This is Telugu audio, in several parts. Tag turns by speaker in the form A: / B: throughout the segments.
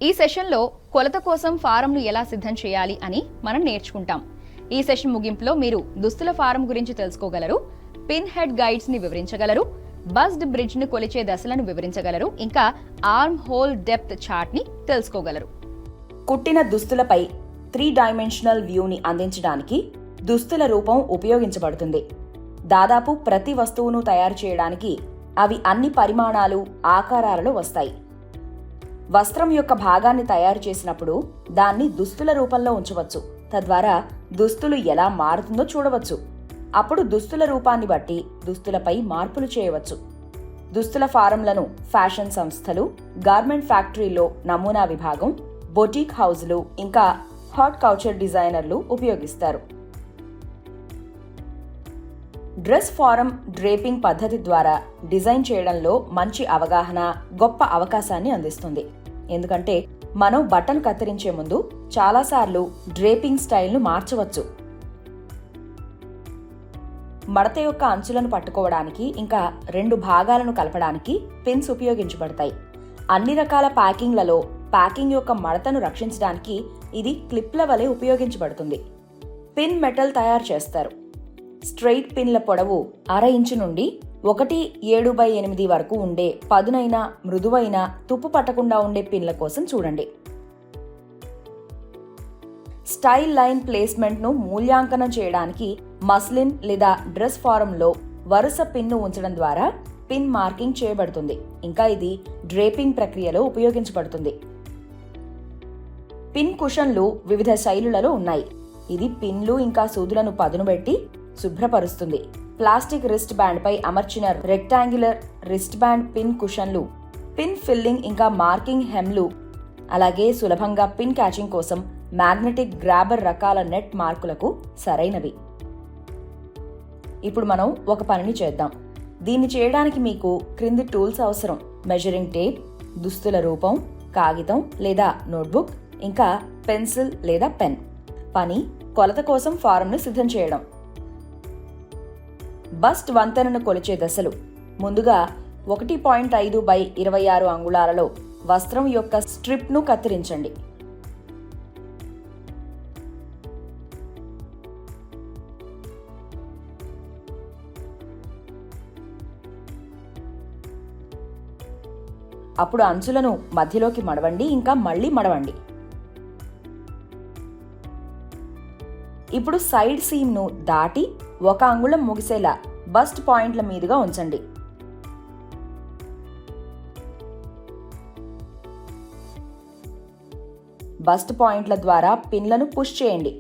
A: ఈ సెషన్లో కొలత కోసం ఫారంను ఎలా సిద్ధం చేయాలి అని మనం నేర్చుకుంటాం. ఈ సెషన్ ముగింపులో మీరు దుస్తుల ఫారం గురించి తెలుసుకోగలరు, పిన్ హెడ్ గైడ్స్ ని వివరించగలరు, బస్డ్ బ్రిడ్జ్ ని కొలిచే దశలను వివరించగలరు, ఇంకా ఆర్మ్ హోల్ డెప్త్ చార్ట్ ని తెలుసుకోగలరు.
B: కుట్టిన దుస్తులపై 3 డైమెన్షనల్ వ్యూని అందించడానికి దుస్తుల రూపం ఉపయోగించబడుతుంది. దాదాపు ప్రతి వస్తువును తయారు చేయడానికి అవి అన్ని పరిమాణాలు, ఆకారాలలో వస్తాయి. వస్త్రం యొక్క భాగాన్ని తయారు చేసినప్పుడు దాన్ని దుస్తుల రూపంలో ఉంచవచ్చు. తద్వారా దుస్తులు ఎలా మారుతుందో చూడవచ్చు. అప్పుడు దుస్తుల రూపాన్ని బట్టి దుస్తులపై మార్పులు చేయవచ్చు. దుస్తుల ఫారంలను ఫ్యాషన్ సంస్థలు, గార్మెంట్ ఫ్యాక్టరీలో నమూనా విభాగం, బొటీక్ హౌజ్లు, ఇంకా హాట్ కల్చర్ డిజైనర్లు ఉపయోగిస్తారు. డ్రెస్ ఫారం డ్రేపింగ్ పద్ధతి ద్వారా డిజైన్ చేయడంలో మంచి అవగాహన, గొప్ప అవకాశాన్ని అందిస్తుంది. ఎందుకంటే మనం బట్టలు కత్తిరించే ముందు చాలాసార్లు డ్రేపింగ్ స్టైల్ను మార్చవచ్చు. మడత యొక్క అంచులను పట్టుకోవడానికి, ఇంకా 2 భాగాలను కలపడానికి పిన్స్ ఉపయోగించబడతాయి. అన్ని రకాల ప్యాకింగ్లలో ప్యాకింగ్ యొక్క మడతను రక్షించడానికి ఇది క్లిప్ల వలె ఉపయోగించబడుతుంది. పిన్ మెటల్ తయారు చేస్తారు. స్ట్రెయిట్ పిన్ల పొడవు 1/2 ఇంచు నుండి 1/7/8 వరకు ఉండే పదునైన, మృదువైన, తుప్పు పట్టకుండా ఉండే పిన్ల కోసం చూడండి. స్టైల్ లైన్ ప్లేస్మెంట్ను మూల్యాంకనం చేయడానికి మస్లిన్ లేదా డ్రెస్ ఫారంలో వరుస పిన్ను ఉంచడం ద్వారా పిన్ మార్కింగ్ చేయబడుతుంది. ఇంకా ఇది డ్రేపింగ్ ప్రక్రియలో ఉపయోగించబడుతుంది. పిన్ కుషన్లు వివిధ శైలులలో ఉన్నాయి. ఇది పిన్లు ఇంకా సూదులను పదునుబెట్టి శుభ్రపరుస్తుంది. ప్లాస్టిక్ రిస్ట్ బ్యాండ్ పై అమర్చిన రెక్టాంగులర్ రిస్ట్ బ్యాండ్ పిన్ కుషన్లు, పిన్ ఫిల్లింగ్ ఇంకా మార్కింగ్ హెమ్లు, అలాగే సులభంగా పిన్ క్యాచింగ్ కోసం మ్యాగ్నెటిక్ గ్రాబర్ రకాల నెట్ మార్కులకు సరైనవి. ఇప్పుడు మనం ఒక పనిని చేద్దాం. దీన్ని చేయడానికి మీకు క్రింది టూల్స్ అవసరం: మెజరింగ్ టేప్, దుస్తుల రూపం, కాగితం లేదా నోట్బుక్, ఇంకా పెన్సిల్ లేదా పెన్. పని: కొలత కోసం ఫారంను సిద్ధం చేయడం. బస్ట్ వంతెనను కొలిచే దశలు. ముందుగా 1.5/26 అంగుళాలలో వస్త్రం యొక్క స్ట్రిప్ను కత్తిరించండి. అప్పుడు అంచులను మధ్యలోకి మడవండి, ఇంకా మళ్లీ మడవండి. ఇప్పుడు సైడ్ సీమ్ను దాటి 1 అంగుళం ముగిసేలా బస్ట్ పాయింట్ల మీదుగా ఉంచండి. బస్ట్ పాయింట్ల ద్వారా పిన్లను పుష్ చేయండి.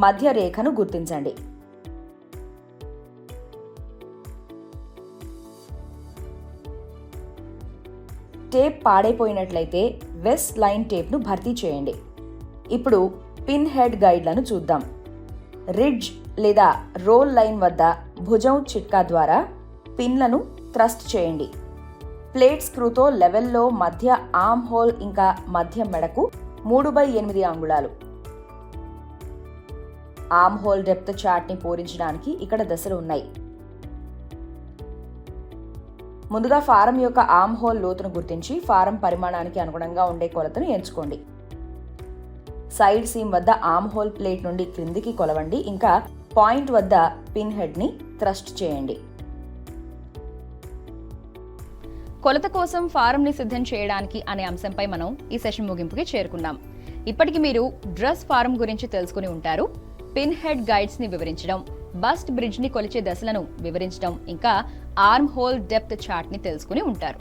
B: మధ్య రేఖను గుర్తించండి. టేప్ పాడైపోయినట్లయితే వెస్ట్ లైన్ టేప్ను భర్తీ చేయండి. ఇప్పుడు పిన్ హెడ్ గైడ్లను చూద్దాం. రిడ్జ్ లేదా రోల్ లైన్ వద్ద భుజం చిట్కా ద్వారా పిన్లను థ్రస్ట్ చేయండి. ప్లేట్ స్క్రూతో లెవెల్లో మధ్య ఆర్మ్ హోల్ ఇంకా మధ్య మెడకు 3/8 అంగుళాలు. ఆర్మ్ హోల్ డెప్త్ చార్ట్ ని పూరించడానికి ఇక్కడ దశలు ఉన్నాయి. ముందుగా ఫారం యొక్క ఆర్మ్ హోల్ లోతును గుర్తించి ఫారం పరిమాణానికి అనుగుణంగా ఉండే కొలతను ఎంచుకోండి. సైడ్ సీమ్ వద్ద ఆర్మ్ హోల్ ప్లేట్ నుండి క్రిందికి కొలవండి, ఇంకా పాయింట్ వద్ద పిన్ హెడ్ ని థ్రస్ట్ చేయండి.
A: కొలత కోసం ఫారం ని సిద్ధం చేయడానికి అనే అంశంపై మనం ఈ సెషన్ ముగింపుకి చేరుకున్నాం. ఇప్పటికి మీరు డ్రెస్ ఫారం గురించి తెలుసుకుని ఉంటారు. పిన్ హెడ్ గైడ్స్ ని వివరించడం, బస్ట్ బ్రిడ్జ్ ని కొలిచే దశలను వివరించడం, ఇంకా ఆర్మ్ హోల్ డెప్త్ చార్ట్ ని తెలుసుకుని ఉంటారు.